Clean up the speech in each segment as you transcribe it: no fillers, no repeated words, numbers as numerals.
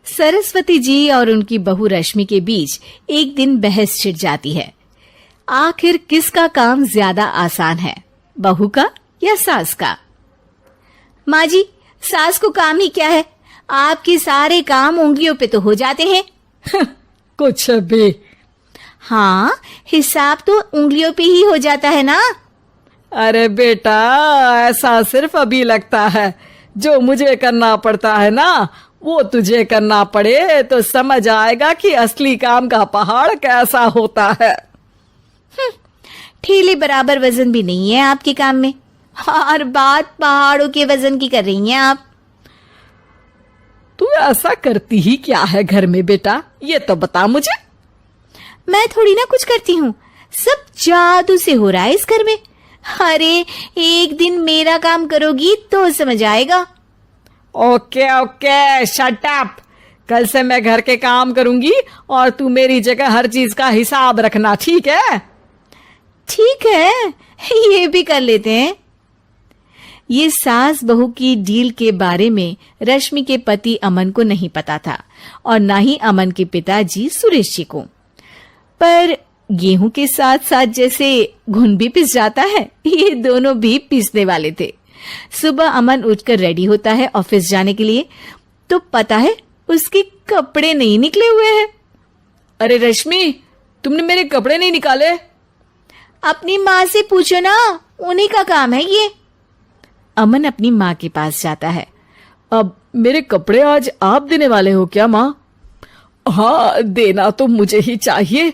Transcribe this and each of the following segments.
सरस्वती जी और उनकी बहू रश्मि के बीच एक दिन बहस छिड़ जाती है। आखिर किसका काम ज्यादा आसान है, बहू का या सास का? माँ जी, सास को काम ही क्या है, आपके सारे काम उंगलियों पे तो हो जाते हैं। कुछ भी। हाँ, हिसाब तो उंगलियों पे ही हो जाता है ना। अरे बेटा, ऐसा सिर्फ अभी लगता है। जो मुझे करना पड़ता है ना, वो तुझे करना पड़े तो समझ आएगा कि असली काम का पहाड़ कैसा होता है। ठेले बराबर वजन भी नहीं है आपके काम में, और बात पहाड़ों के वजन की कर रही हैं आप। तू ऐसा करती ही क्या है घर में बेटा, ये तो बता मुझे। मैं थोड़ी ना कुछ करती हूँ, सब जादू से हो रहा है इस घर में। अरे एक दिन मेरा काम करोगी तो समझ आएगा। Okay okay, shut up. कल से मैं घर के काम करूंगी और तू मेरी जगह हर चीज का हिसाब रखना, ठीक है? ठीक है, ये भी कर लेते हैं। ये सास बहू की डील के बारे में रश्मि के पति अमन को नहीं पता था और ना ही अमन के पिताजी सुरेश जी को। पर गेहूं के साथ साथ जैसे घुन भी पिस जाता है, ये दोनों भी पिसने वाले थे। सुबह अमन उठकर रेडी होता है ऑफिस जाने के लिए, तो पता है उसके कपड़े नहीं निकले हुए हैं। अरे रश्मि, तुमने मेरे कपड़े नहीं निकाले? अपनी माँ से पूछो ना, उन्हीं का काम है ये। अमन अपनी माँ के पास जाता है। अब मेरे कपड़े आज आप देने वाले हो क्या माँ? हाँ, देना तो मुझे ही चाहिए,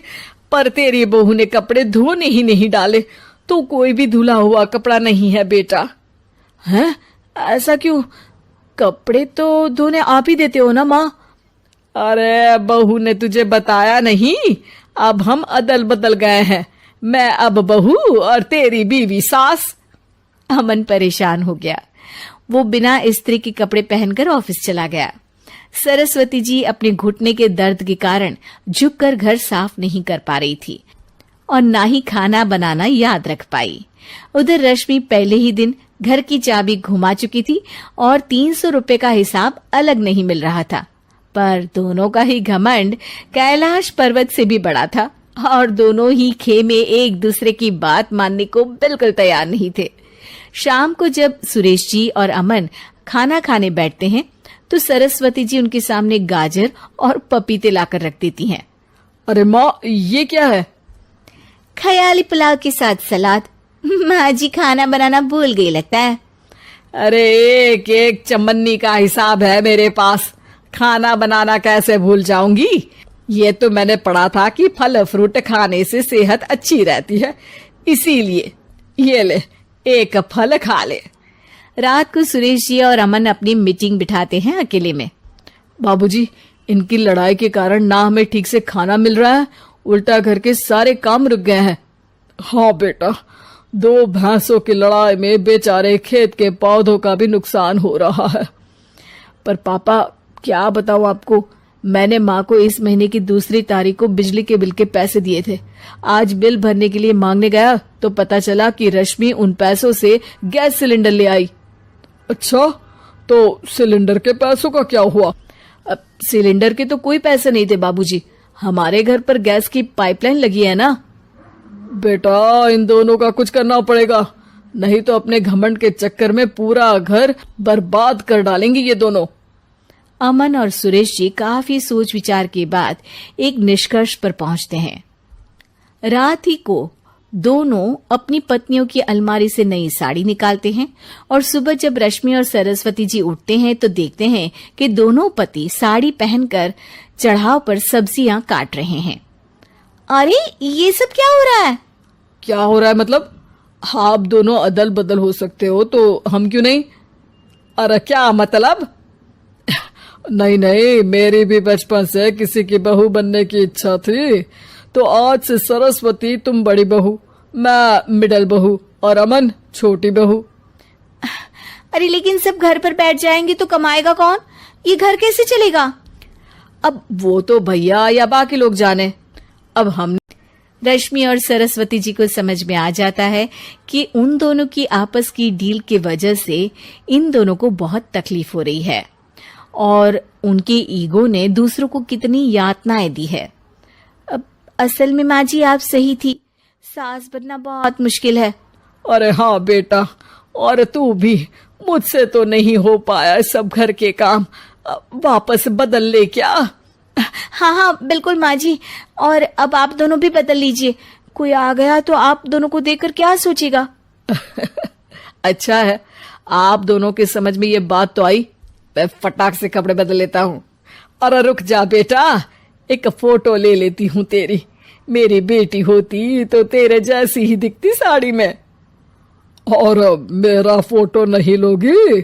पर तेरी बहू ने कपड़े धोने ही नहीं डाले, तो कोई भी धुला हुआ कपड़ा नहीं है बेटा। हैं? ऐसा क्यों? कपड़े तो धोने आप ही देते हो ना माँ? अरे बहू ने तुझे बताया नहीं, अब हम अदल बदल गए हैं। मैं अब बहू और तेरी बीवी सास। अमन परेशान हो गया। वो बिना इस्त्री के कपड़े पहनकर ऑफिस चला गया। सरस्वती जी अपने घुटने के दर्द के कारण झुककर घर साफ नहीं कर पा रही थी और ना ही खाना बनाना याद रख पाई। उधर रश्मि पहले ही दिन घर की चाबी घुमा चुकी थी और 300 रुपए का हिसाब अलग नहीं मिल रहा था। पर दोनों का ही घमंड कैलाश पर्वत से भी बड़ा था और दोनों ही खेमे एक दूसरे की बात मानने को बिल्कुल तैयार नहीं थे। शाम को जब सुरेश जी और अमन खाना खाने बैठते हैं तो सरस्वती जी उनके सामने गाजर और पपीते लाकर रख देती हैं। अरे माँ, ये क्या है? ख्याली पुलाव के साथ सलाद। माँ जी खाना बनाना भूल गई लगता है। अरे एक एक चमन्नी का हिसाब है मेरे पास, खाना बनाना कैसे भूल जाऊंगी? ये तो मैंने पढ़ा था कि फल फ्रूट खाने से सेहत अच्छी रहती है, इसीलिए ये ले, एक फल खा ले। रात को सुरेश जी और अमन अपनी मीटिंग बिठाते हैं अकेले में। बाबूजी, इनकी लड़ाई के कारण ना हमें ठीक से खाना मिल रहा है, उल्टा घर के सारे काम रुक गए हैं। हाँ बेटा, 2 भैंसों की लड़ाई में बेचारे खेत के पौधों का भी नुकसान हो रहा है। पर पापा, क्या बताऊं आपको, मैंने माँ को इस महीने की 2 तारीख को बिजली के बिल के पैसे दिए थे। आज बिल भरने के लिए मांगने गया तो पता चला कि रश्मि उन पैसों से गैस सिलेंडर ले आई। अच्छा, तो सिलेंडर के पैसों का क्या हुआ? अब सिलेंडर के तो कोई पैसे नहीं थे बाबूजी, हमारे घर पर गैस की पाइपलाइन लगी है ना। बेटा, इन दोनों का कुछ करना पड़ेगा, नहीं तो अपने घमंड के चक्कर में पूरा घर बर्बाद कर डालेंगे ये दोनों। अमन और सुरेश जी काफी सोच विचार के बाद एक निष्कर्ष पर पहुंचते हैं। रात ही को दोनों अपनी पत्नियों की अलमारी से नई साड़ी निकालते हैं और सुबह जब रश्मि और सरस्वती जी उठते हैं तो देखते हैं कि दोनों पति साड़ी पहनकर चढ़ाव पर सब्जियां काट रहे हैं। अरे ये सब क्या हो रहा है? क्या हो रहा है मतलब? आप दोनों अदल बदल हो सकते हो तो हम क्यों नहीं? अरे क्या मतलब? नहीं नहीं, मेरी भी बचपन से किसी की बहू बनने की इच्छा थी, तो आज से सरस्वती तुम बड़ी बहू, मैं मिडल बहू और अमन छोटी बहू। अरे लेकिन सब घर पर बैठ जाएंगे तो कमाएगा कौन? ये घर कैसे चलेगा? अब वो तो भैया या बाकी लोग जाने, अब हम। रश्मि और सरस्वती जी को समझ में आ जाता है कि उन दोनों की आपस की डील की वजह से इन दोनों को बहुत तकलीफ हो रही है और उनके ईगो ने दूसरों को कितनी यातनाएं दी है। अब असल में माँ जी आप सही थी, सास बनना बहुत मुश्किल है। अरे हाँ बेटा, और तू भी, मुझसे तो नहीं हो पाया सब घर के काम, वापस बदल ले क्या? हाँ हाँ बिल्कुल माँ जी, और अब आप दोनों भी बदल लीजिए। कोई आ गया तो आप दोनों को देखकर क्या सोचेगा? अच्छा है, आप दोनों के समझ में ये बात तो आई। मैं फटाक से कपड़े बदल लेता हूँ। अरे रुक जा बेटा, एक फोटो ले लेती हूँ तेरी। मेरी बेटी होती तो तेरे जैसी ही दिखती साड़ी में। और मेरा फोटो नहीं लोगी?